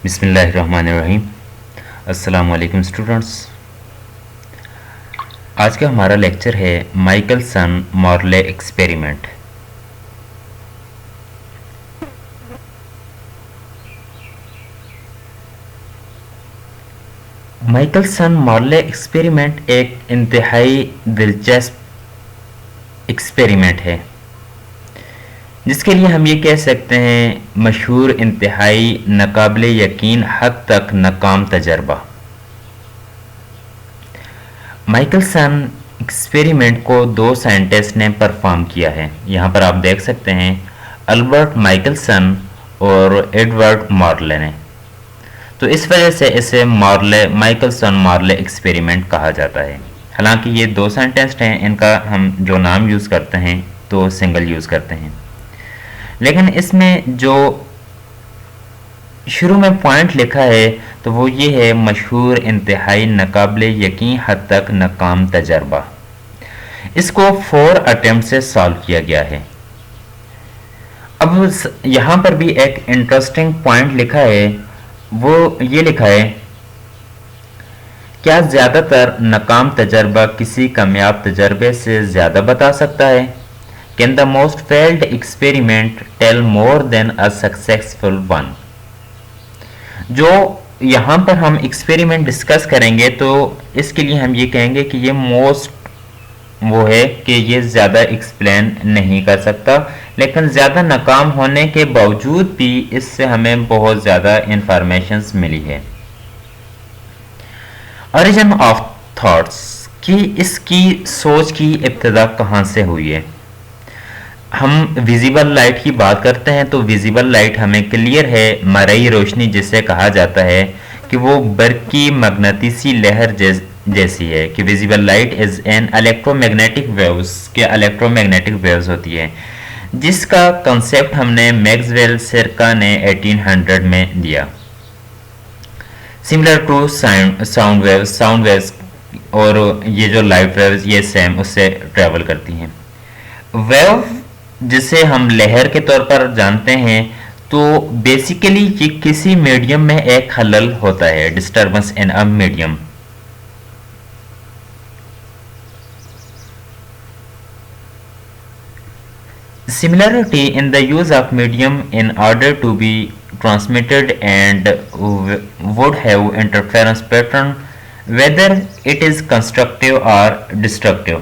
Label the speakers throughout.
Speaker 1: बिस्मिल्लाहिर्रहमानिर्रहीम। अस्सलाम वालेकुम स्टूडेंट्स। आज का हमारा लेक्चर है Michelson Morley experiment. Michelson Morley experiment एक इंतहाई दिलचस्प एक्सपेरिमेंट है जिसके लिए हम ये कह सकते हैं मशहूर, इंतहाई नाकाबिले यकीन हद तक नाकाम तजर्बा। माइकलसन एक्सपेरिमेंट को दो साइंटिस्ट ने परफॉर्म किया है। यहाँ पर आप देख सकते हैं अल्बर्ट माइकलसन और एडवर्ड मॉर्ले ने। तो इस वजह से इसे माइकलसन मॉर्ले एक्सपेरिमेंट कहा जाता है। हालांकि ये दो साइंटिस्ट हैं, इनका हम जो नाम यूज़ करते हैं तो सिंगल यूज़ करते हैं, लेकिन इसमें जो शुरू में पॉइंट लिखा है तो वो ये है मशहूर, इंतहाई नाकाबिले यकीन हद तक नाकाम तजर्बा। इसको 4 अटेम्प्ट से सॉल्व किया गया है। अब यहाँ पर भी एक इंटरेस्टिंग पॉइंट लिखा है, वो ये लिखा है, क्या ज़्यादातर नाकाम तजर्बा किसी कामयाब तजर्बे से ज़्यादा बता सकता है? Can the most failed experiment tell more than a successful one? जो यहाँ पर हम एक्सपेरिमेंट डिस्कस करेंगे तो इसके लिए हम ये कहेंगे कि ये मोस्ट वो है कि ये ज़्यादा एक्सप्लेन नहीं कर सकता, लेकिन ज़्यादा नाकाम होने के बावजूद भी इससे हमें बहुत ज़्यादा इंफॉर्मेशन मिली है। ओरिजिन ऑफ थॉट्स कि इसकी सोच की इब्तिदा कहाँ से हुई है। हम विजिबल लाइट की बात करते हैं तो विजिबल लाइट हमें क्लियर है मरई रोशनी जिसे कहा जाता है कि वो बरकी मगनातीसी लहर जैसी है, कि visible light is an electromagnetic waves के इलेक्ट्रोमैग्नेटिक वेव्स होती है, जिसका कंसेप्ट हमने मैक्सवेल सिरका ने 1800 में दिया। सिमिलर टू साउंड वेव्स और ये जो लाइट वेव्स ये सेम उससे ट्रेवल करती हैं। वेव जिसे हम लहर के तौर पर जानते हैं तो बेसिकली ये किसी मीडियम में एक खलल होता है, disturbance in a medium. Similarity in the use of medium in order to be transmitted and would have interference pattern whether it is constructive or destructive।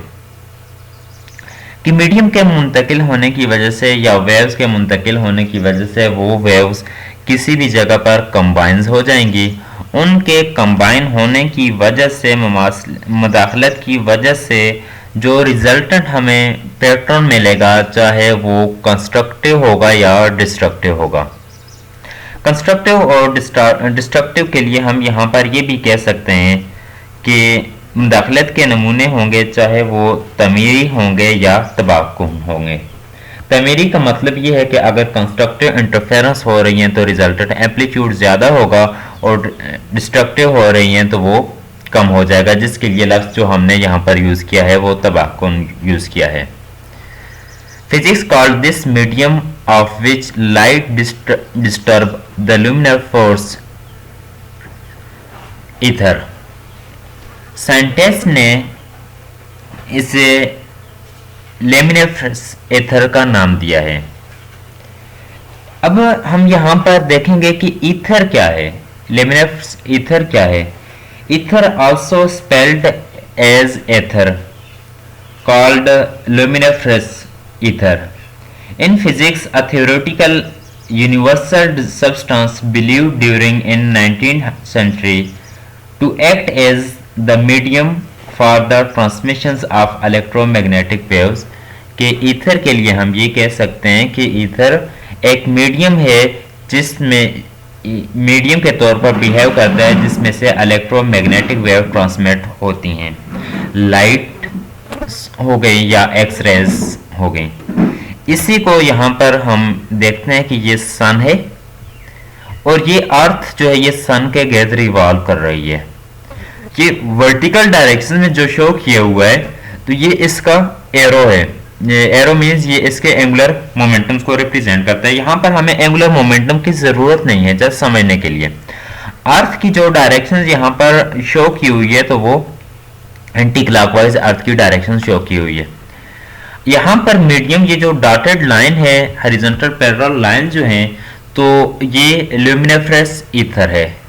Speaker 1: कि मीडियम के मुंतकिल होने की वजह से या वेव्स के मुंतकिल होने की वजह से वो वेव्स किसी भी जगह पर कंबाइंस हो जाएंगी। उनके कंबाइन होने की वजह से मुदाखलत की वजह से जो रिजल्टेंट हमें पैटर्न मिलेगा, चाहे वो कंस्ट्रक्टिव होगा या डिस्ट्रक्टिव होगा। कंस्ट्रक्टिव और डिस्ट्रक्टिव के लिए हम यहाँ पर ये भी कह सकते हैं कि मुदाखलत के नमूने होंगे, चाहे वो तमीरी होंगे या तबाकुन होंगे। तमीरी का मतलब ये है कि अगर कंस्ट्रक्टिव इंटरफेरेंस हो रही हैं तो रिजल्टेंट एम्पलीट्यूड ज़्यादा होगा और डिस्ट्रक्टिव हो रही हैं तो वो कम हो जाएगा, जिसके लिए लफ्ज़ जो हमने यहाँ पर यूज़ किया है वो तबाकुन यूज़ किया है। Physics called this medium of which light disturb the लुमिनर force ether. Scientist ने इसे लेमिनिफरस ईथर का नाम दिया है। अब हम यहाँ पर देखेंगे कि ईथर क्या है, लेमिनिफरस ईथर क्या है। Ether also spelled as aether called luminiferous ether. In physics a theoretical universal substance believed during in 19th century to act as the medium for the transmissions of electromagnetic waves। के ether के लिए हम ये कह सकते हैं कि ether एक मीडियम है जिसमें मीडियम के तौर पर बिहेव करता है, जिसमें से इलेक्ट्रोमैग्नेटिक वेव ट्रांसमिट होती हैं, लाइट हो गई या एक्स रेज हो गई। इसी को यहाँ पर हम देखते हैं कि ये सन है और ये अर्थ जो है ये सन के गिर्द रिवॉल्व कर रही है। ये वर्टिकल डायरेक्शन में जो शो किया हुआ है तो ये इसका एरो है एरो मीन्स ये इसके एंगुलर मोमेंटम्स को रिप्रेजेंट करता है। यहाँ पर हमें एंगुलर मोमेंटम की ज़रूरत नहीं है, जस्ट समझने के लिए। अर्थ की जो डायरेक्शन यहाँ पर शो की हुई है तो वो एंटी क्लॉकवाइज अर्थ की डायरेक्शन शो की हुई है। यहाँ पर मीडियम, ये जो डॉटेड लाइन है, हॉरिजॉन्टल पैरेलल लाइन जो है, तो ये ल्यूमिनिफरस ईथर है।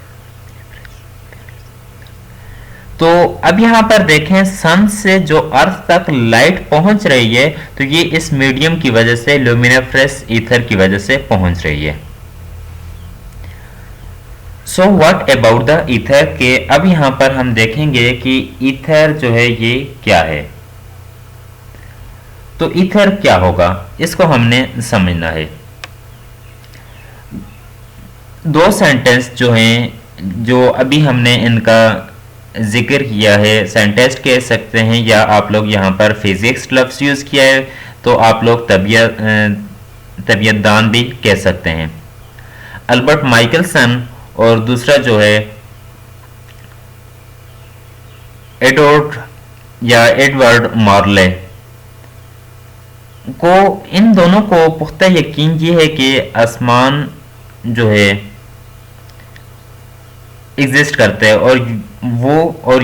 Speaker 1: तो अब यहाँ पर देखें, सन से जो अर्थ तक लाइट पहुंच रही है तो ये इस मीडियम की वजह से, ल्यूमिनिफरस ईथर की वजह से पहुंच रही है। So what about the ether के, अब यहाँ पर हम देखेंगे कि ईथर जो है ये क्या है। तो ईथर क्या होगा, इसको हमने समझना है। दो सेंटेंस जो हैं, जो अभी हमने इनका जिक्र किया है, सेंटेंस कह सकते हैं, या आप लोग यहाँ पर फिजिक्स लफ्ज़ यूज़ किया है तो आप लोग तबीयतदान भी कह सकते हैं। अल्बर्ट माइकलसन और दूसरा जो है एडवर्ड मॉर्ले को, इन दोनों को पुख्ता यकीन ये है कि आसमान जो है एग्जिस्ट करता है, और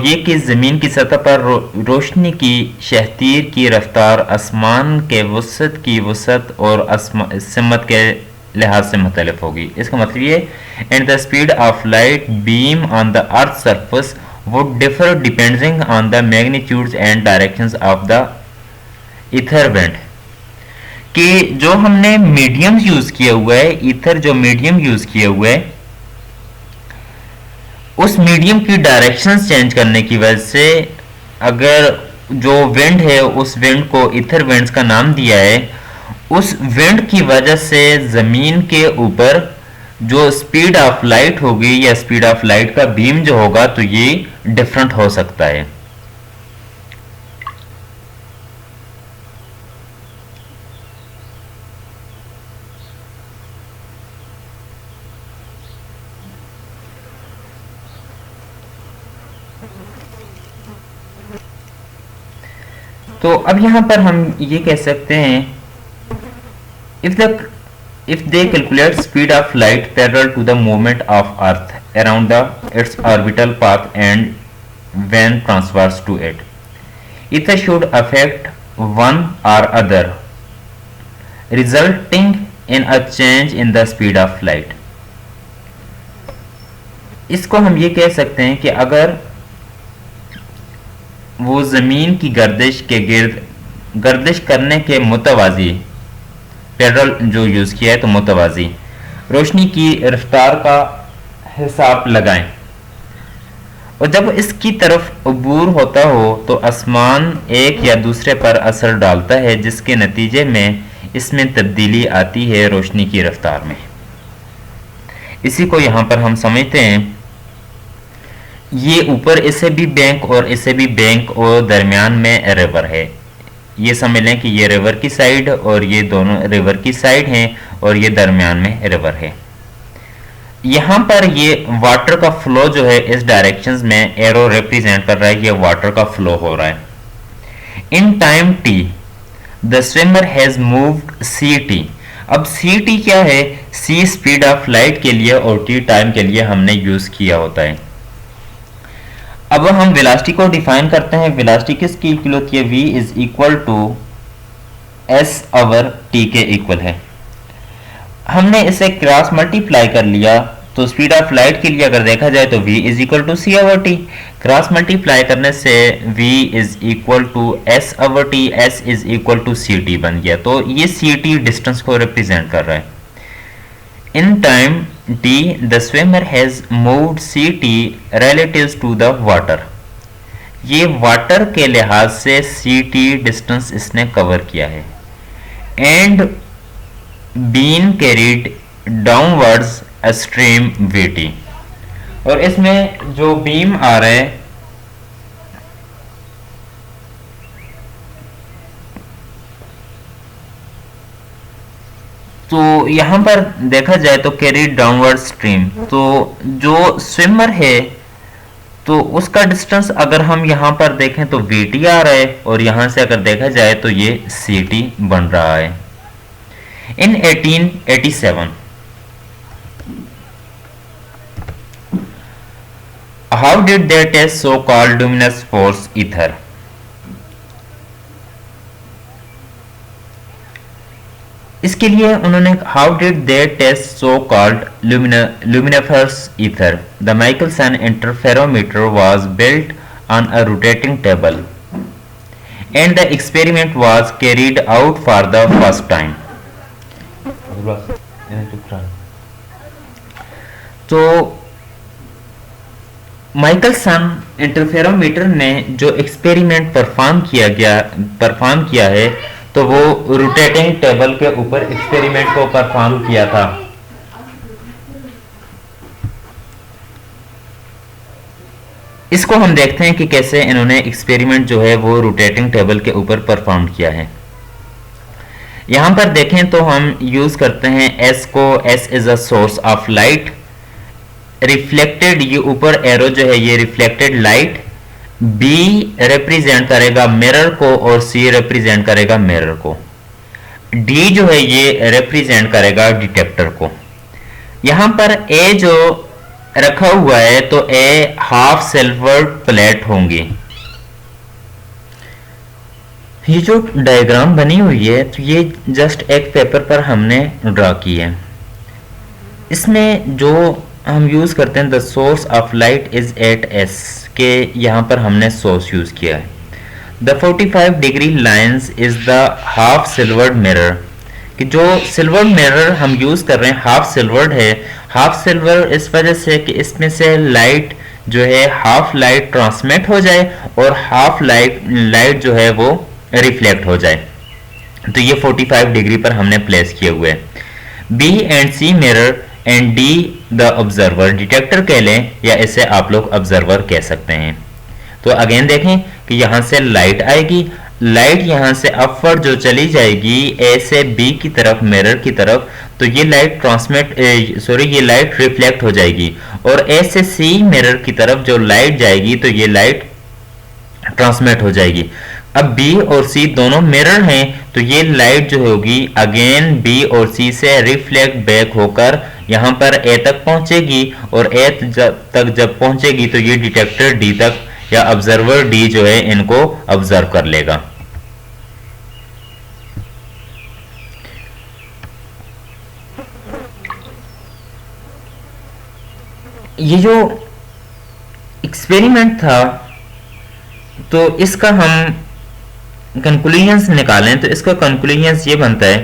Speaker 1: ये कि ज़मीन की सतह पर रोशनी की शहतीर की रफ्तार आसमान के वसत की वसत और सिमत के लिहाज से मुख्तलिफ होगी। इसका मतलब ये, and the speed of light beam on the earth surface would differ depending on the magnitudes and directions of the ether wind. कि जो हमने मीडियम यूज किया हुआ है, ईथर जो मीडियम यूज किया हुआ है, उस मीडियम की डायरेक्शंस चेंज करने की वजह से, अगर जो विंड है उस विंड को ईथर विंड्स का नाम दिया है, उस विंड की वजह से ज़मीन के ऊपर जो स्पीड ऑफ लाइट होगी या स्पीड ऑफ लाइट का बीम जो होगा तो ये डिफरेंट हो सकता है। तो अब यहां पर हम ये कह सकते हैं, if they calculate speed of light parallel to the movement of earth around its orbital path and when transverse to it, it should affect one or other, resulting in a change in the speed of light। इसको हम ये कह सकते हैं कि अगर वो ज़मीन की गर्दिश के गिर्द गर्दिश करने के मुतवाज़ी, पैरेलल जो यूज़ किया है तो मुतवाज़ी रोशनी की रफ्तार का हिसाब लगाएं, और जब इसकी तरफ अबूर होता हो तो आसमान एक या दूसरे पर असर डालता है, जिसके नतीजे में इसमें तब्दीली आती है रोशनी की रफ्तार में। इसी को यहाँ पर हम समझते हैं, ये ऊपर इसे भी बैंक और इसे भी बैंक और दरमियान में रिवर है। ये समझ लें कि ये रिवर की साइड और ये दोनों रिवर की साइड हैं, और ये दरमियान में रिवर है। यहाँ पर ये वाटर का फ्लो जो है इस डायरेक्शंस में एरो रिप्रेजेंट कर रहा है, ये वाटर का फ्लो हो रहा है। In time T the swimmer has moved C T. अब सी टी क्या है, सी स्पीड ऑफ लाइट के लिए और टी टाइम के लिए हमने यूज किया होता है। अब हम वेलोसिटी को डिफाइन करते हैं। वेलोसिटी किसकी इक्वल होती है, v is equal to S over T के इक्वल है। हमने इसे क्रॉस मल्टीप्लाई कर लिया, तो स्पीड ऑफ लाइट के लिए अगर देखा जाए तो v is equal to C over T. Cross multiply करने से v is equal to S over T, S is equal to C T बन गया। तो ये सी टी डिस्टेंस को रिप्रेजेंट कर रहा है। In time d the swimmer has moved ct relatives to the water। ये वाटर के लिहाज से ct डिस्टेंस इसने कवर किया है। And been carried downwards stream vt, और इसमें जो बीम आ रहा है तो यहाँ पर देखा जाए तो कैरी डाउनवर्ड स्ट्रीम, तो जो स्विमर है तो उसका डिस्टेंस अगर हम यहाँ पर देखें तो VT आ रहा है, और यहाँ से अगर देखा जाए तो ये CT बन रहा है। In 1887 how did they test so called luminous force ether? इसके लिए उन्होंने how did they test so called lumineous ether? The Michelson interferometer was built on a rotating table and the experiment was carried out for the first time. तो Michelson interferometer ने जो experiment perform किया है, तो वो rotating table के ऊपर experiment को परफॉर्म किया था। इसको हम देखते हैं कि कैसे इन्होंने एक्सपेरिमेंट जो है वो रोटेटिंग टेबल के ऊपर परफॉर्म किया है। यहां पर देखें तो हम यूज करते हैं S को, S is a source of light. Reflected, ये ऊपर एरो जो है ये रिफ्लेक्टेड लाइट। B रिप्रेजेंट करेगा मिरर को और C रिप्रेजेंट करेगा मिरर को। D जो है ये रिप्रेजेंट करेगा डिटेक्टर को। यहां पर A जो रखा हुआ है तो A हाफ सिल्वर प्लेट होंगी। ये जो डायग्राम बनी हुई है तो ये जस्ट एक पेपर पर हमने ड्रा की है। इसमें जो हम यूज करते हैं the source of light is at S के, यहाँ पर हमने सोर्स यूज किया है। The 45 degree lines is the half silvered mirror, कि जो सिल्वर मिरर हम यूज कर रहे हैं हाफ सिल्वर्ड है। हाफ सिल्वर इस वजह से कि इसमें से लाइट जो है हाफ लाइट ट्रांसमिट हो जाए और हाफ लाइट जो है वो रिफ्लेक्ट हो जाए। तो ये 45 डिग्री पर हमने प्लेस किए हुए हैं। B and C mirror and D the observer, detector कह लें या इसे आप लोग ऑब्जर्वर कह सकते हैं। तो अगेन देखें कि यहाँ से लाइट आएगी, लाइट यहाँ से अपवर्ड जो चली जाएगी A से B की तरफ, मिरर की तरफ, तो ये लाइट ये लाइट रिफ्लेक्ट हो जाएगी। और A से C मिरर की तरफ जो लाइट जाएगी तो ये लाइट ट्रांसमिट हो जाएगी। अब B और C दोनों मिरर हैं तो ये लाइट जो होगी अगेन B और C से रिफ्लेक्ट बैक होकर यहाँ पर A तक पहुंचेगी, और A तक जब पहुंचेगी तो ये डिटेक्टर D तक या ऑब्जर्वर D जो है इनको ऑब्जर्व कर लेगा। ये जो एक्सपेरिमेंट था तो इसका हम कंक्लूजन्स निकालें तो इसका कंक्लूजन्स ये बनता है,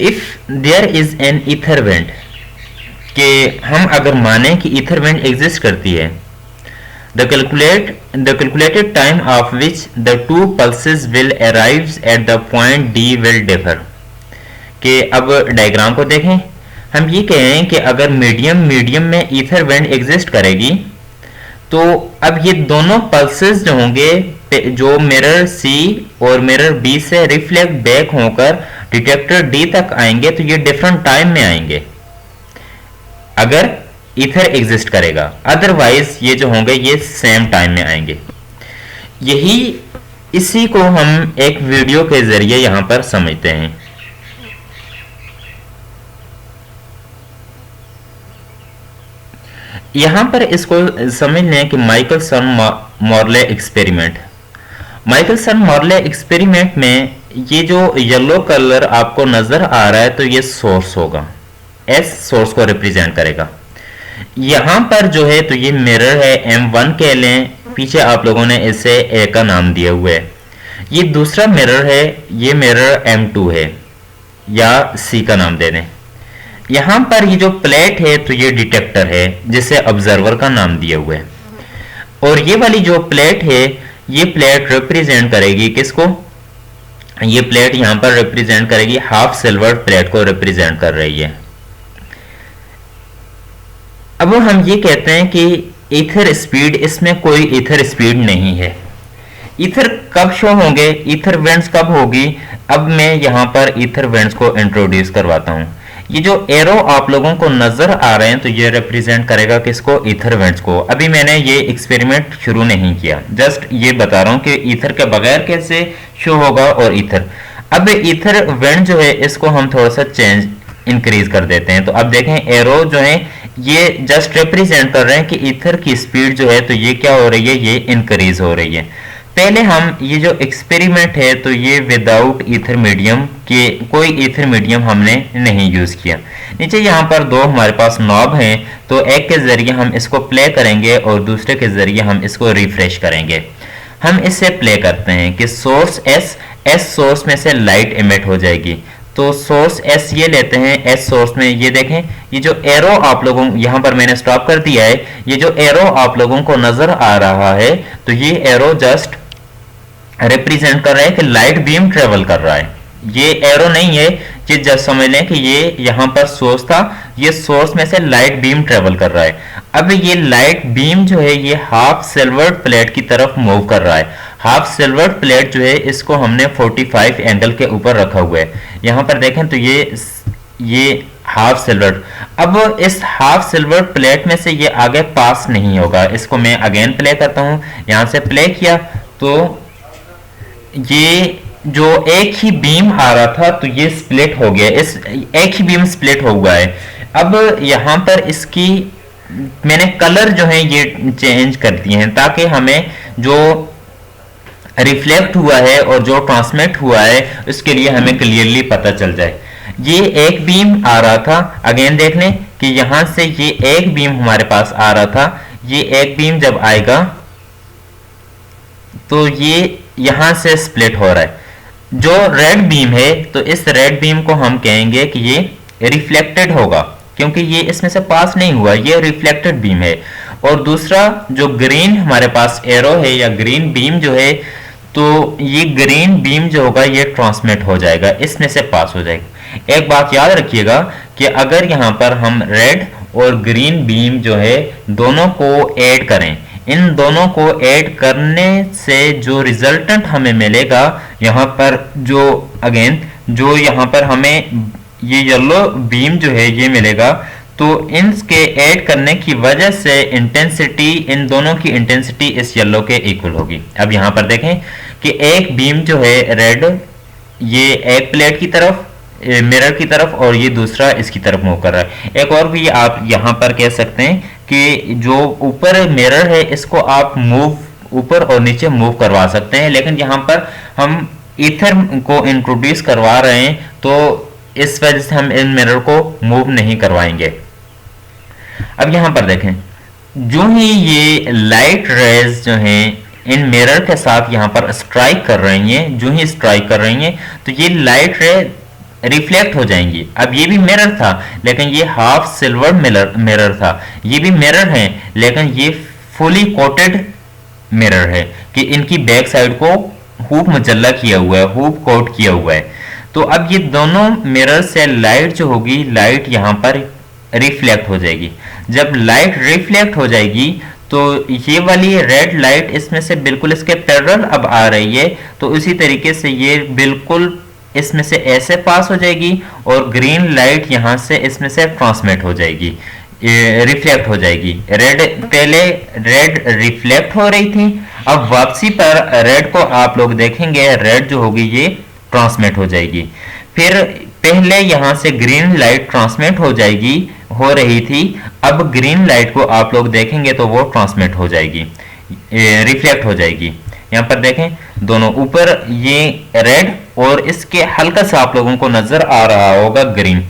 Speaker 1: if there is an ether went, कि हम अगर माने कि ईथर वेंट एग्जिस्ट करती है, the calculated time of which the two pulses will arrive at the point D will differ. कि अब डायग्राम को देखें, हम ये कहें कि अगर मीडियम में ईथर वेंट एग्जिस्ट करेगी तो अब ये दोनों पल्सेस जो होंगे जो मिरर C और मिरर B से रिफ्लेक्ट बैक होकर डिटेक्टर D तक आएंगे तो ये डिफरेंट टाइम में आएंगे अगर ईथर एग्जिस्ट करेगा, अदरवाइज ये जो होंगे ये सेम टाइम में आएंगे। इसी को हम एक वीडियो के जरिए यहां पर समझते हैं। यहां पर इसको समझ लें कि माइकलसन मॉर्ले एक्सपेरिमेंट में ये जो येलो कलर आपको नजर आ रहा है तो ये सोर्स होगा, S सोर्स को रिप्रेजेंट करेगा। यहां पर जो है तो ये मिरर है, M1 कह लें, पीछे आप लोगों ने इसे A का नाम दिया हुआ है। ये दूसरा मिरर है, ये मिरर M2 है या C का नाम दे दें। यहां पर ये जो प्लेट है तो ये डिटेक्टर है जिसे ऑब्जर्वर का नाम दिया हुआ है, और ये वाली जो प्लेट है ये प्लेट रिप्रेजेंट करेगी किसको, ये प्लेट यहां पर रिप्रेजेंट करेगी हाफ सिल्वर प्लेट को रिप्रेजेंट कर रही है। अब हम ये कहते हैं कि ईथर स्पीड, इसमें कोई ईथर स्पीड नहीं है। ईथर कब शो होंगे, ईथर वेंट्स कब होगी, अब मैं यहां पर ईथर वेंट्स को इंट्रोड्यूस करवाता हूं। ये जो एरो आप लोगों को नजर आ रहे हैं तो ये रिप्रेजेंट करेगा किसको, ईथर वेंट्स को। अभी मैंने ये एक्सपेरिमेंट शुरू नहीं किया, जस्ट ये बता रहा हूं कि ईथर के बगैर कैसे शो होगा और ईथर। अब ईथर वेंट जो है इसको हम थोड़ा सा चेंज इंक्रीज कर देते हैं। तो अब देखें एरो जो है ये जस्ट रिप्रेजेंट कर रहे हैं कि ईथर की स्पीड जो है तो ये क्या हो रही है, ये इंक्रीज हो रही है। पहले हम ये जो एक्सपेरिमेंट है तो ये विदाउट ईथर मीडियम के, कोई ईथर मीडियम हमने नहीं यूज किया। नीचे यहाँ पर दो हमारे पास नॉब हैं, तो एक के जरिए हम इसको प्ले करेंगे और दूसरे के जरिए हम इसको रिफ्रेश करेंगे। हम इससे प्ले करते हैं कि सोर्स एस सोर्स में से लाइट इमिट हो जाएगी। तो सोर्स एस ये लेते हैं, एस सोर्स में ये देखें ये जो एरो आप लोगों, यहां पर मैंने स्टॉप कर दिया है, ये जो एरो आप लोगों को नजर आ रहा है तो ये एरो जस्ट रिप्रेजेंट कर रहा है कि लाइट बीम ट्रेवल कर रहा है। ये एरो नहीं है, ये जस्ट समझ लें कि ये यहां पर सोर्स था, ये सोर्स में से लाइट बीम ट्रेवल कर रहा है। अब ये लाइट बीम जो है ये हाफ सिल्वर्ड प्लेट की तरफ मूव कर रहा है। हाफ सिल्वर्ड प्लेट जो है इसको हमने 45 एंगल के ऊपर रखा हुआ है। यहां पर देखें तो ये हाफ सिल्वर्ड, अब इस हाफ सिल्वर्ड प्लेट में से ये आगे पास नहीं होगा। इसको मैं अगेन प्ले करता हूं, यहां से प्ले किया तो ये जो एक ही बीम आ रहा था तो ये स्प्लिट हो गया, इस एक ही बीम स्प्लिट हो गया है। अब यहां पर इसकी मैंने कलर जो है ये चेंज कर दिए हैं ताकि हमें जो रिफ्लेक्ट हुआ है और जो ट्रांसमिट हुआ है उसके लिए हमें क्लियरली पता चल जाए। ये एक बीम आ रहा था, अगेन देख लें कि यहां से ये एक बीम हमारे पास आ रहा था। ये एक बीम जब आएगा तो ये यहां से स्प्लिट हो रहा है। जो रेड बीम है तो इस रेड बीम को हम कहेंगे कि ये रिफ्लेक्टेड होगा क्योंकि ये इसमें से पास नहीं हुआ, ये रिफ्लेक्टेड बीम है। और दूसरा जो ग्रीन हमारे पास एरो है या ग्रीन बीम जो है तो ये ग्रीन बीम जो होगा ये ट्रांसमिट हो जाएगा, इसमें से पास हो जाएगा। एक बात याद रखिएगा कि अगर यहां पर हम रेड और ग्रीन बीम जो है दोनों को ऐड करें, इन दोनों को ऐड करने से जो रिजल्टेंट हमें मिलेगा यहाँ पर जो अगेन जो यहाँ पर हमें ये येलो बीम जो है ये मिलेगा, तो इनके ऐड करने की वजह से इंटेंसिटी, इन दोनों की इंटेंसिटी इस येलो के इक्वल होगी। अब यहाँ पर देखें कि एक बीम जो है रेड ये एक प्लेट की तरफ, मिरर की तरफ, और ये दूसरा इसकी तरफ मूव कर रहा है। एक और भी आप यहाँ पर कह सकते हैं कि जो ऊपर मिरर है इसको आप मूव ऊपर और नीचे मूव करवा सकते हैं, लेकिन यहाँ पर हम ईथर को इंट्रोड्यूस करवा रहे हैं तो इस वजह से हम इन मिरर को मूव नहीं करवाएंगे। अब यहाँ पर देखें जो ही ये लाइट रेज जो हैं इन मिरर के साथ यहाँ पर स्ट्राइक कर रही हैं, जो ही स्ट्राइक कर रही हैं तो ये लाइट रे रिफ्लेक्ट हो जाएंगी। अब ये भी मिरर था लेकिन ये हाफ सिल्वर मिरर था, ये भी मिरर है लेकिन ये फुली कोटेड मिरर है कि इनकी बैक साइड को हूप मजल्ला किया हुआ है, हूप कोट किया हुआ है। तो अब ये दोनों मिरर से लाइट जो होगी, लाइट यहाँ पर रिफ्लेक्ट हो जाएगी। जब लाइट रिफ्लेक्ट हो जाएगी तो ये वाली रेड लाइट इसमें से बिल्कुल इसके पैरेलल अब आ रही है, तो उसी तरीके से ये बिल्कुल इसमें से ऐसे पास हो जाएगी और ग्रीन लाइट यहाँ से इसमें से ट्रांसमिट हो जाएगी, रिफ्लेक्ट हो जाएगी। रेड पहले रेड रिफ्लेक्ट हो रही थी, अब वापसी पर रेड को आप लोग देखेंगे रेड जो होगी ये ट्रांसमिट हो जाएगी। फिर पहले यहाँ से ग्रीन लाइट ट्रांसमिट हो रही थी, अब ग्रीन लाइट को आप लोग देखेंगे तो वो ट्रांसमिट हो जाएगी, रिफ्लेक्ट हो जाएगी। यहाँ पर देखें दोनों ऊपर ये रेड और इसके हल्का सा आप लोगों को नजर आ रहा होगा ग्रीन,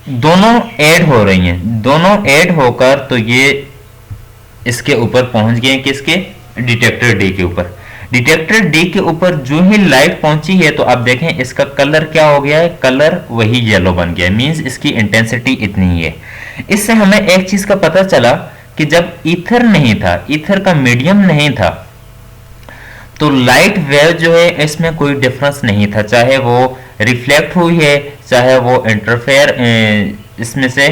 Speaker 1: दोनों ऐड हो रही हैं। दोनों ऐड होकर तो ये इसके ऊपर पहुंच गए, किसके, डिटेक्टर डी के ऊपर। डिटेक्टर डी के ऊपर जो ही लाइट पहुंची है तो आप देखें इसका कलर क्या हो गया है, कलर वही येलो बन गया, मींस इसकी इंटेंसिटी इतनी ही है। इससे हमें एक चीज का पता चला कि जब ईथर नहीं था, ईथर का मीडियम नहीं था, तो लाइट वेव जो है इसमें कोई डिफरेंस नहीं था, चाहे वो रिफ्लेक्ट हुई है, चाहे वो इंटरफेयर इसमें से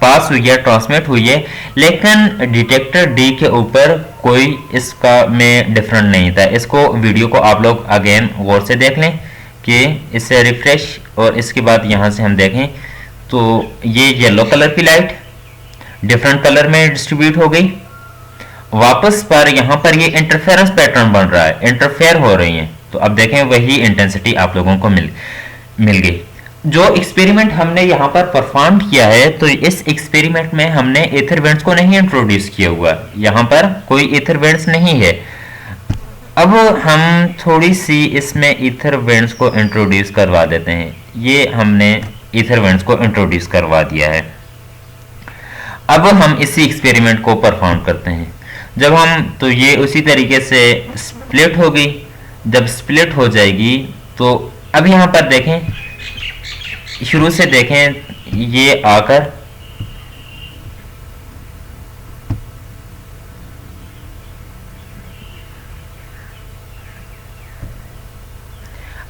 Speaker 1: पास हुई है, ट्रांसमिट हुई है, लेकिन डिटेक्टर डी के ऊपर कोई इसका में डिफरेंट नहीं था। इसको वीडियो को आप लोग अगेन गौर से देख लें कि इससे रिफ्रेश और इसके बाद यहाँ से हम देखें तो ये येलो कलर की लाइट डिफरेंट कलर में डिस्ट्रीब्यूट हो गई। वापस पर यहाँ पर ये इंटरफेरेंस पैटर्न बन रहा है, इंटरफेयर हो रही हैं। तो अब देखें वही इंटेंसिटी आप लोगों को मिल गई। जो एक्सपेरिमेंट हमने यहाँ पर परफॉर्म किया है, तो इस एक्सपेरिमेंट में हमने ईथर वेंट्स को नहीं इंट्रोड्यूस किया हुआ, यहाँ पर कोई ईथर वेंट्स नहीं है। अब हम थोड़ी सी इसमें ईथर वेंट्स को इंट्रोड्यूस करवा देते हैं। ये हमने ईथर वेंट्स को इंट्रोड्यूस करवा दिया है। अब हम इसी एक्सपेरिमेंट को परफॉर्म करते हैं। जब हम तो ये उसी तरीके से स्प्लिट हो गई। जब स्प्लिट हो जाएगी तो अब यहाँ पर देखें, शुरू से देखें, ये आकर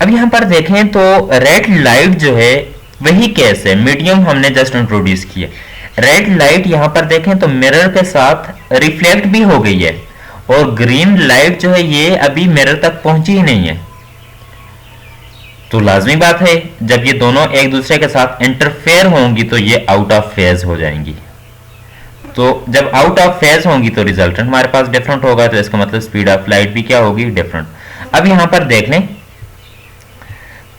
Speaker 1: अब यहाँ पर देखें तो रेड लाइट जो है वही केस है, मीडियम हमने जस्ट इंट्रोड्यूस किया। रेड लाइट यहाँ पर देखें तो मिरर के साथ रिफ्लेक्ट भी हो गई है, और ग्रीन लाइट जो है ये अभी मिरर तक पहुंची ही नहीं है। तो लाजमी बात है जब ये दोनों एक दूसरे के साथ इंटरफेयर होंगी तो ये आउट ऑफ फेज हो जाएंगी। तो जब आउट ऑफ फेज होंगी तो रिजल्टेंट हमारे पास डिफरेंट होगा, तो इसका मतलब स्पीड ऑफ लाइट भी क्या होगी, डिफरेंट। अब यहां पर देख लें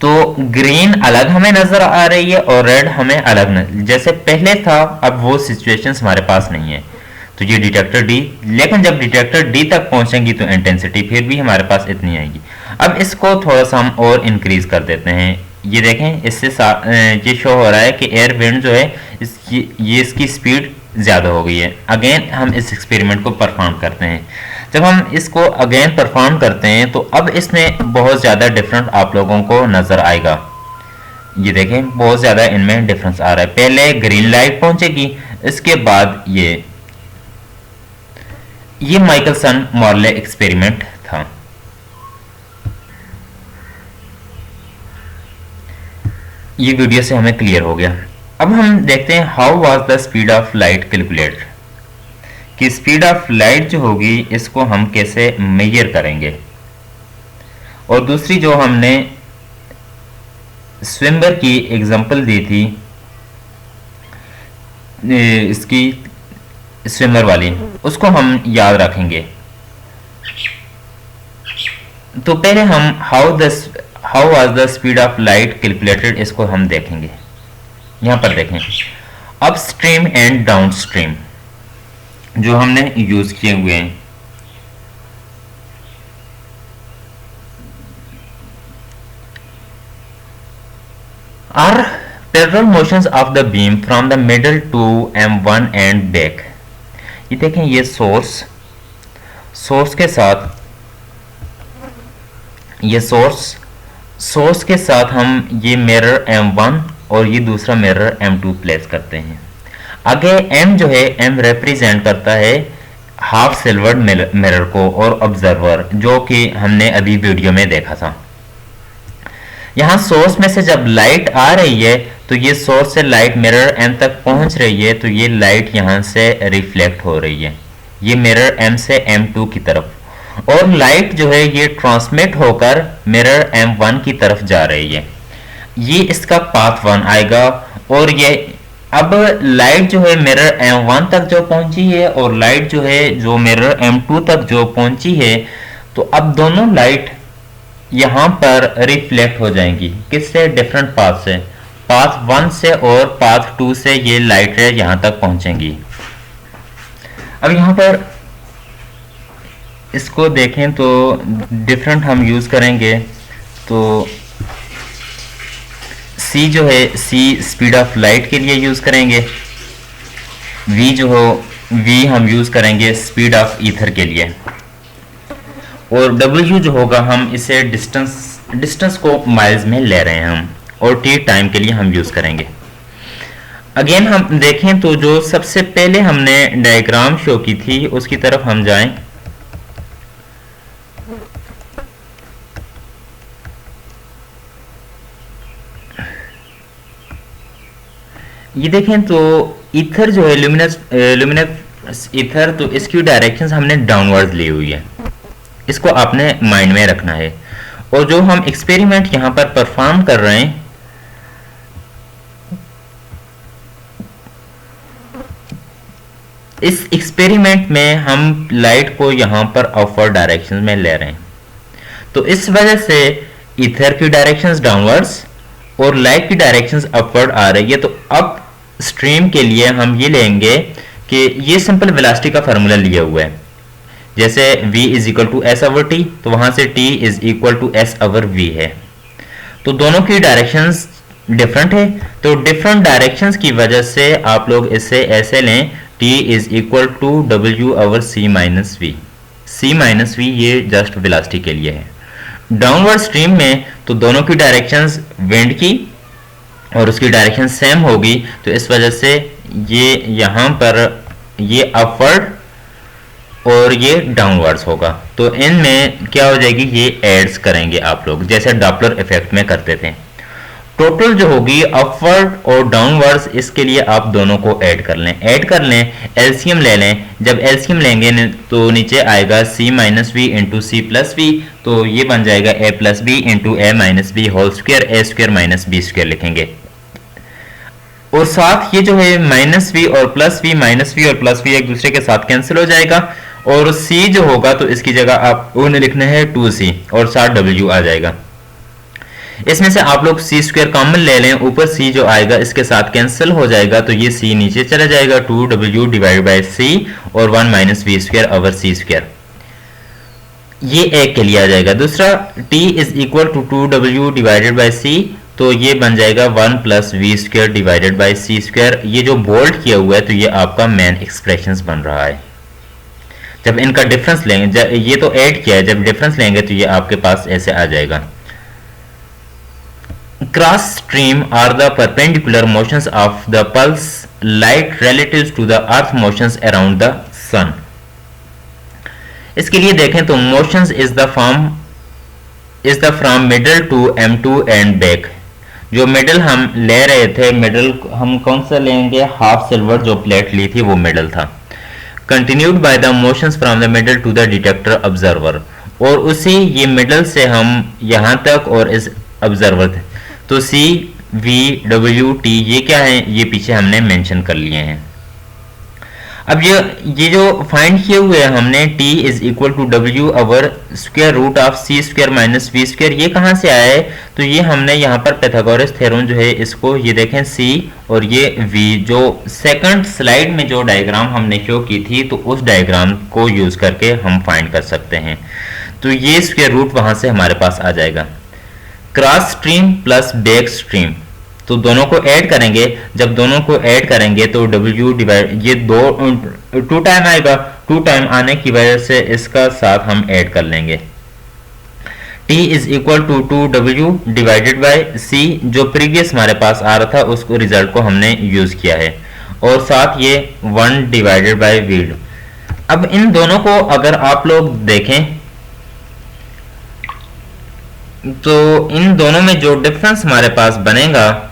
Speaker 1: तो ग्रीन अलग हमें नजर आ रही है और रेड हमें अलग जैसे पहले था, अब वो सिचुएशंस हमारे पास नहीं है। तो ये डिटेक्टर डी, लेकिन जब डिटेक्टर डी तक पहुंचेंगी तो इंटेंसिटी फिर भी हमारे पास इतनी आएगी। अब इसको थोड़ा सा हम और इंक्रीज कर देते हैं। ये देखें, इससे ये शो हो रहा है कि एयर विंड जो है इसकी स्पीड ज़्यादा हो गई है। अगेन हम इस एक्सपेरिमेंट को परफॉर्म करते हैं। जब हम इसको अगेन परफॉर्म करते हैं तो अब इसमें बहुत ज़्यादा डिफरेंट आप लोगों को नज़र आएगा। ये देखें, बहुत ज़्यादा इनमें डिफरेंस आ रहा है। पहले ग्रीन लाइट पहुंचेगी, इसके बाद ये माइकलसन मॉर्ले एक्सपेरिमेंट था। ये वीडियो से हमें क्लियर हो गया। अब हम देखते हैं how was the speed of light calculate, कि स्पीड ऑफ लाइट जो होगी इसको हम कैसे मेजर करेंगे। और दूसरी जो हमने स्विमर की एग्जांपल दी थी, इसकी स्विमर वाली, उसको हम याद रखेंगे। तो पहले हम how was the speed of light calculated, इसको हम देखेंगे। यहां पर देखें, up stream and down stream जो हमने यूज किए हुए हैं। Are parallel motions of the beam from the middle to M1 and back। ये देखें, ये सोर्स के साथ, ये सोर्स के साथ हम ये मिरर M1 और ये दूसरा मिरर M2 प्लेस करते हैं। आगे M जो है, M रिप्रेजेंट करता है हाफ सिल्वर्ड मिरर को और ऑब्जर्वर, जो कि हमने अभी वीडियो में देखा था। यहाँ सोर्स में से जब लाइट आ रही है तो ये सोर्स से लाइट मिरर M तक पहुंच रही है, तो ये लाइट यहाँ से रिफ्लेक्ट हो रही है, ये मिरर M से M2 की तरफ, और लाइट जो है ये ट्रांसमिट होकर मिरर M1 की तरफ जा रही है। ये इसका पाथ 1 आएगा। और ये अब लाइट जो है मिरर M1 तक जो पहुंची है और लाइट जो है जो मिरर M2 तक जो पहुंची है, तो अब दोनों लाइट यहाँ पर रिफ्लेक्ट हो जाएंगी। किससे? डिफरेंट पाथ से, पाथ 1 से और पाथ 2 से ये लाइट रे यहाँ तक पहुंचेंगी। अब यहाँ पर इसको देखें तो डिफरेंट हम यूज करेंगे। तो C जो है, C स्पीड ऑफ लाइट के लिए यूज करेंगे। V जो हो, V हम यूज करेंगे स्पीड ऑफ ईथर के लिए। और W जो होगा, हम इसे डिस्टेंस को माइल्स में ले रहे हैं हम, और T टाइम के लिए हम यूज करेंगे। अगेन हम देखें तो जो सबसे पहले हमने डायग्राम शो की थी उसकी तरफ हम जाएं। ये देखें तो ईथर जो है लुमिनस ईथर, तो इसकी डायरेक्शन हमने डाउनवर्ड ली हुई है, इसको आपने माइंड में रखना है। और जो हम एक्सपेरिमेंट यहाँ पर परफॉर्म कर रहे हैं, इस एक्सपेरिमेंट में हम लाइट को यहाँ पर अपवर्ड डायरेक्शन में ले रहे हैं, तो इस वजह से ईथर की डायरेक्शंस डाउनवर्ड्स और लाइट की डायरेक्शंस अपवर्ड आ रही है। तो अप स्ट्रीम के लिए हम ये लेंगे कि ये सिंपल वेलोसिटी का फार्मूला लिया हुआ है, जैसे v is equal to S over T, तो वहां से t is equal to S over v है। तो दोनों की डायरेक्शंस डिफरेंट है, तो डिफरेंट डायरेक्शंस की वजह से आप लोग इसे ऐसे लें t is equal to w over c minus V. c minus V ये जस्ट वेलोसिटी के लिए है। डाउनवर्ड स्ट्रीम में तो दोनों की डायरेक्शंस विंड की और उसकी डायरेक्शन सेम होगी, तो इस वजह से ये यहाँ पर ये अपवर्ड और ये डाउनवर्ड्स होगा। तो इनमें क्या हो जाएगी, ये एड्स करेंगे आप लोग जैसे डॉपलर इफेक्ट में करते थे। टोटल जो होगी अपवर्ड और डाउनवर्ड्स, इसके लिए आप दोनों को ऐड कर लें, एलसीएम ले लें। जब एलसीएम लेंगे तो नीचे आएगा c minus V into C plus V, तो ये बन जाएगा a plus B into A minus B whole square, A square minus B square लिखेंगे। और साथ ये जो है माइनस वी और प्लस वी, माइनस वी और प्लस वी एक दूसरे के साथ कैंसिल हो जाएगा, और c जो होगा तो इसकी जगह आप उन्हें लिखना है 2c और साथ w आ जाएगा। इसमें से आप लोग c स्क्वायर कॉमन ले लें, ऊपर c जो आएगा इसके साथ कैंसिल हो जाएगा, तो ये c नीचे चला जाएगा, 2w डिवाइड बाई c और 1 minus V square over c square, ये एक के लिए आ जाएगा। दूसरा t is equal to 2w divided by c, तो ये बन जाएगा 1 plus V square divided by C square. ये जो बोल्ड किया हुआ है तो ये आपका मेन एक्सप्रेशंस बन रहा है। जब इनका डिफरेंस लेंगे, ये तो ऐड किया है, जब डिफरेंस लेंगे तो ये आपके पास ऐसे आ जाएगा। Cross stream are the perpendicular motions of the pulse light relative to the earth motions around the sun. इसके लिए देखें तो motions is the from middle to m2 and back. जो मिडल हम ले रहे थे, मिडल हम कौन सा लेंगे, हाफ सिल्वर जो प्लेट ली थी वो मिडल था। Continued by the motions from the middle to the detector observer, और उसी ये मिडल से हम यहाँ तक और इस ऑब्जर्वर थे, तो सी वी डब्ल्यू टी ये क्या है, ये पीछे हमने मेंशन कर लिए हैं। अब ये जो फाइंड किए हुए हैं हमने t is equal to W over square root of C square minus V square, ये कहाँ से आया है, तो ये हमने यहाँ पर पाइथागोरस थ्योरम जो है इसको, ये देखें c और ये v, जो सेकंड स्लाइड में जो डायग्राम हमने शो की थी तो उस डायग्राम को यूज करके हम फाइंड कर सकते हैं। तो ये स्क्वायर रूट वहां से हमारे पास आ जाएगा। Cross stream plus back stream, तो दोनों को ऐड करेंगे, जब दोनों को ऐड करेंगे तो W डिवाइड, ये 2 टाइम आएगा, 2 टाइम आने की वजह से इसका साथ हम ऐड कर लेंगे। T is equal to 2W divided by C, जो प्रीवियस हमारे पास आ रहा था उसको रिजल्ट को हमने यूज किया है, और साथ ये 1 डिवाइडेड बाई V। अब इन दोनों को अगर आप लोग देखें तो इन दोनों में जो डिफरेंस हमारे पास बनेगा,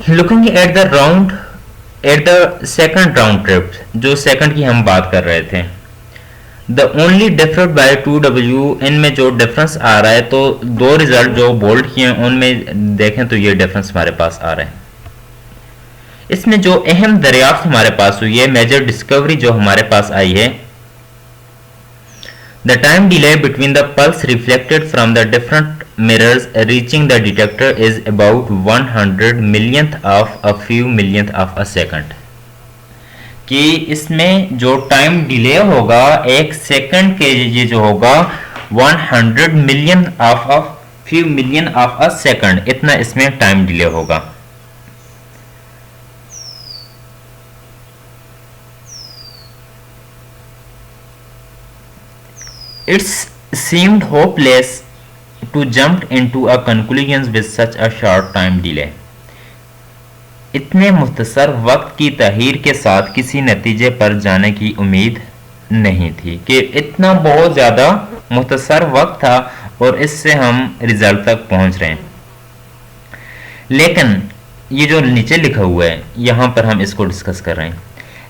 Speaker 1: looking at the second round trip, जो सेकंड की हम बात कर रहे थे, the only different by 2W, इनमें जो डिफरेंस आ रहा है, तो दो रिजल्ट जो बोल्ड किए हैं उनमें देखें तो ये डिफरेंस हमारे पास आ रहा है। इसमें जो अहम दरियाफ्त हमारे पास हुई है, मेजर डिस्कवरी जो हमारे पास आई है, the time delay between the pulse reflected from the different mirrors reaching the detector is about 100 millionth of a few millionth of a second, कि इसमें जो टाइम डिले होगा 1 सेकंड के लिए जो होगा 100 million of a few million of a second, इतना इसमें टाइम डिले होगा। It's seemed hopeless to jump into a conclusions with such a short time delay. इतने मुख्तसर वक्त की तहीर के साथ किसी नतीजे पर जाने की उम्मीद नहीं थी, कि इतना बहुत ज़्यादा मुख्तसर वक्त था और इससे हम रिजल्ट तक पहुंच रहे हैं। लेकिन ये जो नीचे लिखा हुआ है यहाँ पर हम इसको डिस्कस कर रहे हैं,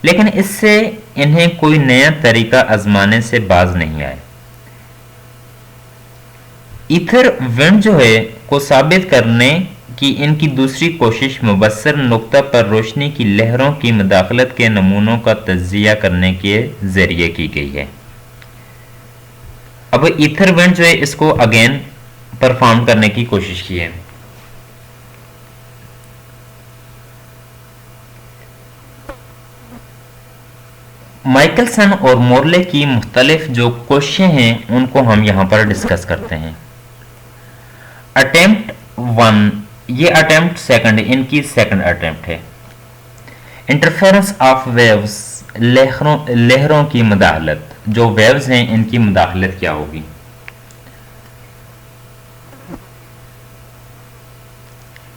Speaker 1: लेकिन इससे इन्हें कोई नया तरीका आजमाने से बाज नहीं आए। ईथर विंड जो है को साबित करने की इनकी दूसरी कोशिश मुबस्सर नुक्ता पर रोशनी की लहरों की मुदाखलत के नमूनों का तज्जिया करने के जरिए की गई है। अब ईथर विंड जो है इसको अगेन परफॉर्म करने की कोशिश की है। माइकलसन और मोरले की मुख्तलिफ जो कोशिशें हैं उनको हम यहां पर डिस्कस करते हैं। अटेम्प्ट 1, ये अटेम्प्ट सेकंड, इनकी सेकंड अटेम्प्ट है। इंटरफेरेंस ऑफ वेव्स, लहरों की मुदाखलत, जो वेव्स हैं इनकी मुदाखलत क्या होगी।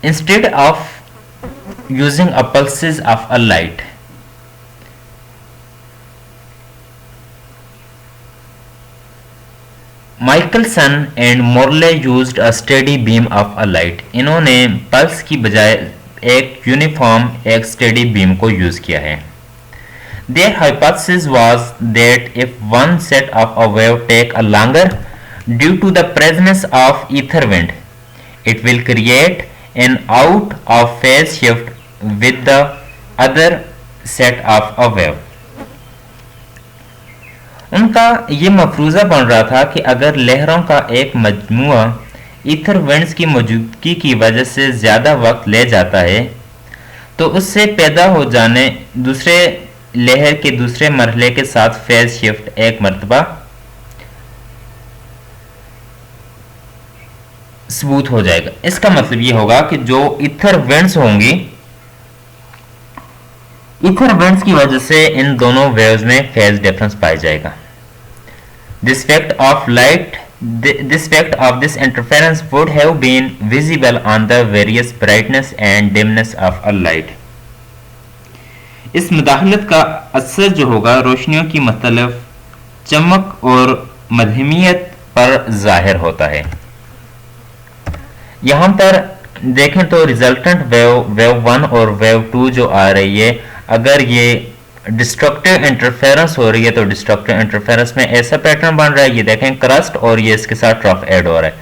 Speaker 1: Instead of using a pulses of a light, Michelson and Morley used a steady beam of a light, इन्होंने पल्स की बजाय एक यूनिफॉर्म, एक स्टेडी बीम को यूज किया है। Their hypothesis was that if one set of a wave take a longer due to the presence of ether wind, it will create an out of phase shift with the other set of a wave. उनका ये मफरूज़ा बन रहा था कि अगर लहरों का एक मजमुआ ईथर विंड्स की मौजूदगी की वजह से ज़्यादा वक्त ले जाता है तो उससे पैदा हो जाने दूसरे लहर के दूसरे मरहले के साथ फेज शिफ्ट एक मरतबा सबूत हो जाएगा। इसका मतलब ये होगा कि जो ईथर विंड्स होंगी, ईथर विंड्स की वजह से इन दोनों वेव्स में फेज डिफरेंस पाया जाएगा। This fact of light, this fact of this interference would have been visible on the various brightness and dimness of a light. इस मुदाखलत का असर जो होगा रोशनियों की मुख्तलिफ चमक और मधमियत पर जाहिर होता है। यहां पर देखें तो रिजल्टेंट वेव 1 और वेव 2 जो आ रही है, अगर ये डिस्ट्रक्टिव इंटरफेरेंस हो रही है तो डिस्ट्रक्टिव इंटरफेरेंस में ऐसा पैटर्न बन रहा है, ये देखें क्रस्ट और ये इसके साथ ट्रफ ऐड हो रहा है।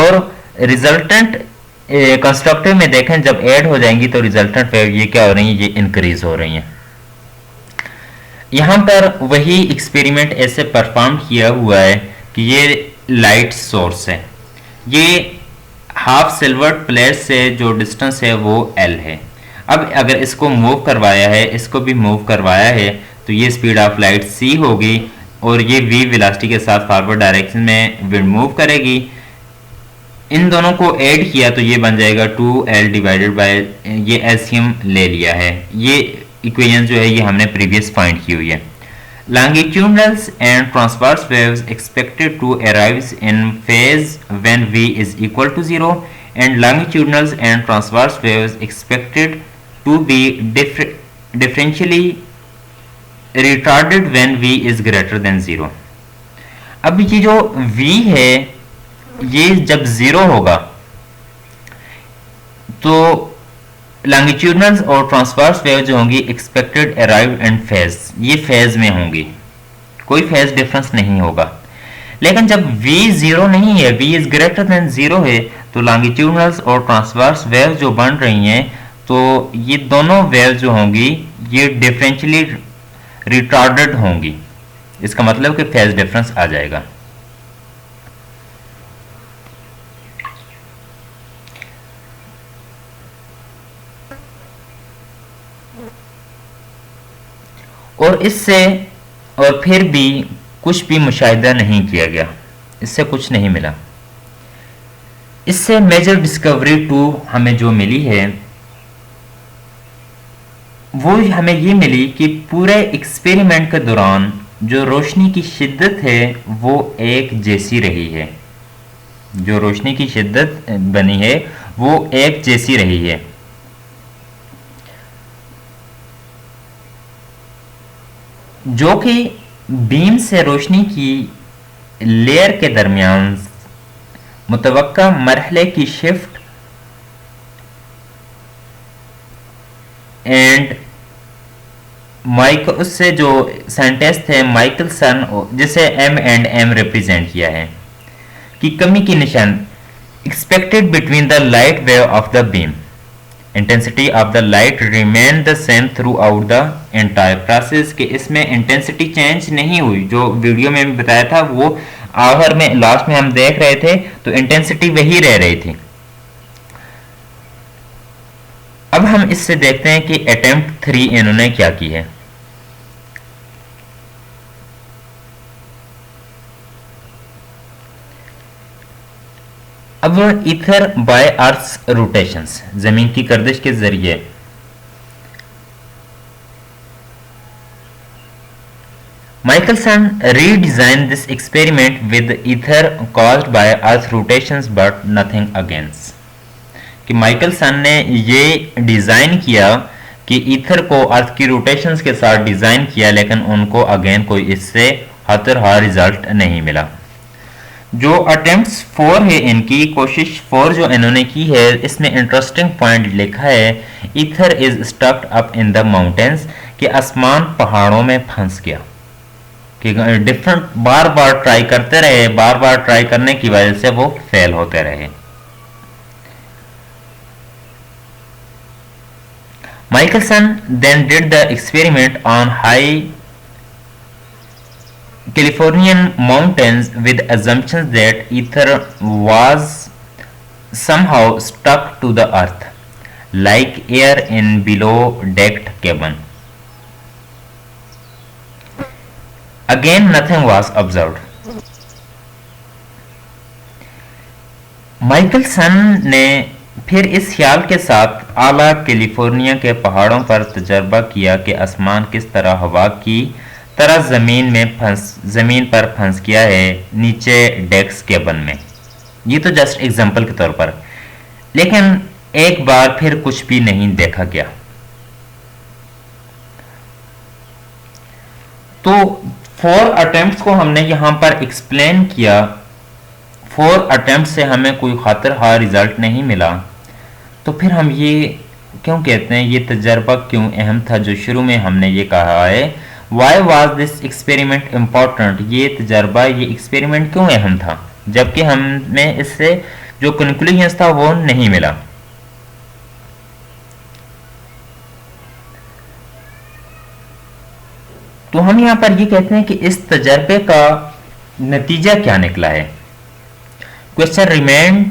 Speaker 1: और रिजल्टेंट कंस्ट्रक्टिव में देखें जब ऐड हो जाएंगी तो रिजल्टेंट वेव ये क्या हो रही है, ये इंक्रीज हो रही हैं। यहां पर वही एक्सपेरिमेंट ऐसे परफॉर्म किया हुआ है कि ये लाइट सोर्स है, ये हाफ सिल्वर्ड प्लेट से जो डिस्टेंस है वो L है। अब अगर इसको मूव करवाया है, इसको भी मूव करवाया है तो ये स्पीड ऑफ लाइट c होगी और ये v वेलोसिटी के साथ फॉरवर्ड डायरेक्शन में विंड मूव करेगी। इन दोनों को ऐड किया तो ये बन जाएगा 2L डिवाइडेड बाय, ये एलसीएम ले लिया है। ये इक्वेशन जो है ये हमने प्रीवियस फाइंड की हुई है। Longitudinals and transverse waves expected to arrive in phase when v is equal to 0 and longitudinals and transverse waves expected to be differentially retarded when v is greater than 0। अब ये जो v है ये जब 0 होगा तो लॉन्गिट्यूडनल और transverse wave जो होंगी एक्सपेक्टेड अराइव एंड फेज, ये फेज में होंगी, कोई फेज डिफरेंस नहीं होगा। लेकिन जब v 0 नहीं है, v इज ग्रेटर देन 0 है, तो लॉन्गिट्यूडनल और ट्रांसवर्स वेव जो बन रही हैं तो ये दोनों वेव जो होंगी ये डिफरेंशियली रिटार्डेड होंगी। इसका मतलब कि फेज डिफरेंस आ जाएगा। और इससे और फिर भी कुछ भी मुशाहिदा नहीं किया गया, इससे कुछ नहीं मिला। इससे मेजर डिस्कवरी 2 हमें जो मिली है वो हमें ये मिली कि पूरे एक्सपेरिमेंट के दौरान जो रोशनी की शिद्दत है वो एक जैसी रही है, जो रोशनी की शिद्दत बनी है वो एक जैसी रही है। जो कि बीम से रोशनी की लेयर के दरमियान मुतवक्का मरहले की शिफ्ट एंड माइक उससे जो साइंटिस्ट थे माइकलसन, जिसे एम एंड एम रिप्रेजेंट किया है, कि कमी की निशान expected between the light wave of the beam, intensity of the light remain the same through out the entire process, कि इसमें इंटेंसिटी चेंज नहीं हुई, जो वीडियो में बताया था वो आखिर में लास्ट में हम देख रहे थे तो इंटेंसिटी वही रह रही थी। अब हम इससे देखते हैं कि अटेम्प्ट 3 इन्होंने क्या की है। अब ईथर बाय अर्थ रोटेशंस, जमीन की गर्दिश के जरिए Michelson redesign this experiment with ether caused by earth rotations but nothing against, कि माइकलसन ने ये डिजाइन किया कि ईथर को अर्थ की रोटेशंस के साथ डिजाइन किया, लेकिन उनको अगेन कोई इससे हतरहा रिजल्ट नहीं मिला। जो अटेम्प्ट्स 4 है, इनकी कोशिश 4 जो इन्होंने की है, इसमें इंटरेस्टिंग पॉइंट लिखा है, ether is स्टक्ड up in the mountains, कि आसमान पहाड़ों में फंस गया, कि डिफरेंट बार बार ट्राई करते रहे, बार बार ट्राई करने की वजह से वो फेल होते रहे। Michelson then did the experiment on high Californian mountains with assumptions that ether was somehow stuck to the earth, like air in below-decked cabin. Again, nothing was observed. Michelson ने फिर इस ख्याल के साथ आला कैलिफोर्निया के पहाड़ों पर तजर्बा किया कि आसमान किस तरह हवा की तरह ज़मीन पर फंस गया है नीचे डेक्स केबन में। ये तो जस्ट एग्जांपल के तौर पर, लेकिन एक बार फिर कुछ भी नहीं देखा गया। तो 4 अटेम्प्ट्स को हमने यहां पर एक्सप्लेन किया। 4 अटेम्प्ट से हमें कोई खातिरखा रिजल्ट नहीं मिला, तो फिर हम ये क्यों कहते हैं, ये तजर्बा क्यों अहम था, जो शुरू में हमने ये कहा है, why was this experiment important, ये तजर्बा, ये एक्सपेरिमेंट क्यों अहम था, जबकि हमें इससे जो कंक्लूजन था वो नहीं मिला। तो हम यहां पर ये कहते हैं कि इस तजर्बे का नतीजा क्या निकला है। Question remain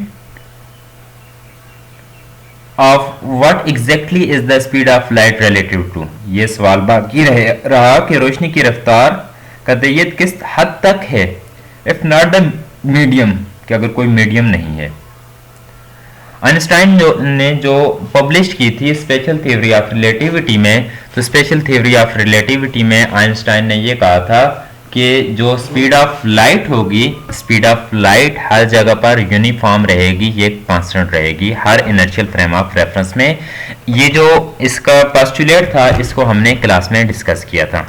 Speaker 1: of what exactly is the speed of light relative to, ये सवाल बाकी रहा कि रोशनी की रफ्तार का दैयत किस हद तक है, इफ नॉट द मीडियम, कि अगर कोई मीडियम नहीं है। आइंस्टाइन ने जो पब्लिश की थी स्पेशल थ्योरी ऑफ रिलेटिविटी में, तो स्पेशल थ्योरी ऑफ रिलेटिविटी में आइंस्टाइन ने ये कहा था कि जो स्पीड ऑफ लाइट होगी, स्पीड ऑफ लाइट हर जगह पर यूनिफॉर्म रहेगी, ये कांस्टेंट रहेगी हर इनर्शियल फ्रेम ऑफ रेफरेंस में। ये जो इसका पोस्टुलेट था, इसको हमने क्लास में डिस्कस किया था।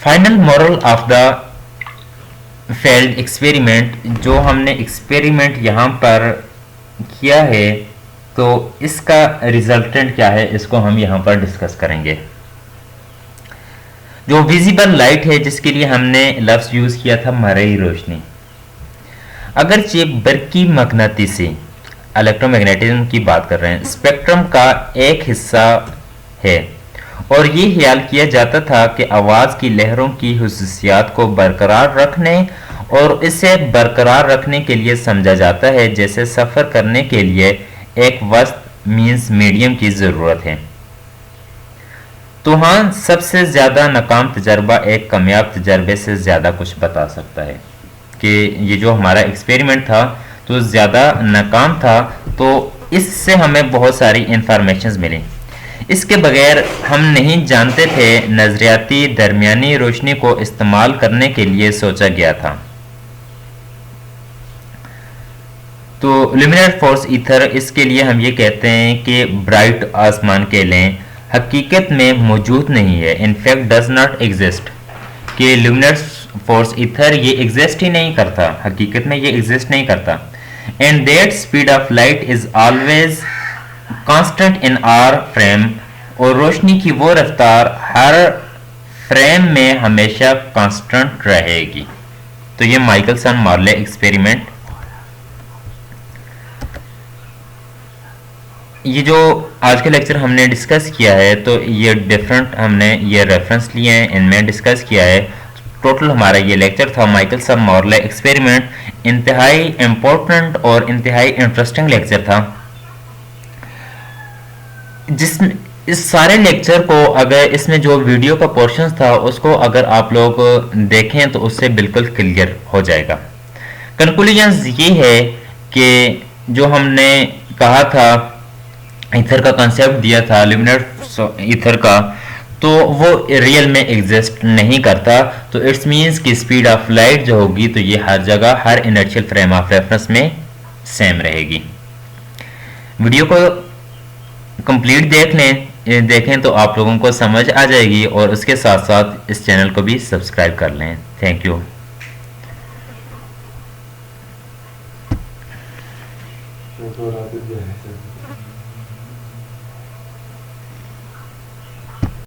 Speaker 1: Final moral of the failed experiment, जो हमने एक्सपेरिमेंट यहां पर किया है, तो इसका रिजल्टेंट क्या है, इसको हम यहां पर डिस्कस करेंगे। जो विजिबल लाइट है, जिसके लिए हमने लफ्ज यूज किया था मरई रोशनी, अगरचे बरकी मगनातीसी इलेक्ट्रोमैग्नेटिज्म की बात कर रहे हैं, स्पेक्ट्रम का एक हिस्सा है, और ये ख्याल किया जाता था कि आवाज की लहरों की हुसूसियात को बरकरार रखने और इसे बरकरार रखने के लिए समझा जाता है जैसे सफर करने के लिए एक वस्त मींस मीडियम की जरूरत है। तो हाँ, सबसे ज्यादा नाकाम तजर्बा एक कामयाब तजर्बे से ज्यादा कुछ बता सकता है, कि ये जो हमारा एक्सपेरिमेंट था तो ज्यादा नाकाम था, तो इससे हमें बहुत सारी इंफॉर्मेशन मिली। इसके बगैर हम नहीं जानते थे नजरियाती दरमियानी रोशनी को इस्तेमाल करने के लिए सोचा गया था। तो लुमिनर फोर्स ईथर, इसके लिए हम ये कहते हैं कि ब्राइट आसमान के लें हकीकत में मौजूद नहीं है, इनफैक्ट डज नॉट एग्जिस्ट, कि लुमिनर फोर्स ईथर ये एग्जिस्ट ही नहीं करता, हकीकत में ये एग्जिस्ट नहीं करता। And that speed of light is always constant in our frame और रोशनी की वो रफ्तार हर फ्रेम में हमेशा कांस्टेंट रहेगी। तो ये माइकलसन मॉर्ले एक्सपेरिमेंट, ये जो आज के लेक्चर हमने डिस्कस किया है, तो ये डिफरेंट हमने ये रेफरेंस लिए हैं, इनमें डिस्कस किया है। टोटल हमारा ये लेक्चर था माइकलसन मॉर्ले एक्सपेरिमेंट। इंतहाई इम्पोर्टेंट और इंतहाई इंटरेस्टिंग लेक्चर था, जिसमें इस सारे लेक्चर को अगर इसमें जो वीडियो का पोर्शन था उसको अगर आप लोग देखें तो उससे बिल्कुल क्लियर हो जाएगा। कंक्लूजन ये है कि जो हमने कहा था, ईथर का कंसेप्ट दिया था लिमिनेट ईथर का, तो वो रियल में एग्जिस्ट नहीं करता। तो इट्स मीन्स कि स्पीड ऑफ लाइट जो होगी तो ये हर जगह हर इनर्शियल फ्रेम ऑफ रेफरेंस में सेम रहेगी। वीडियो को कंप्लीट देखें तो आप लोगों को समझ आ जाएगी, और उसके साथ साथ इस चैनल को भी सब्सक्राइब कर लें। Thank you.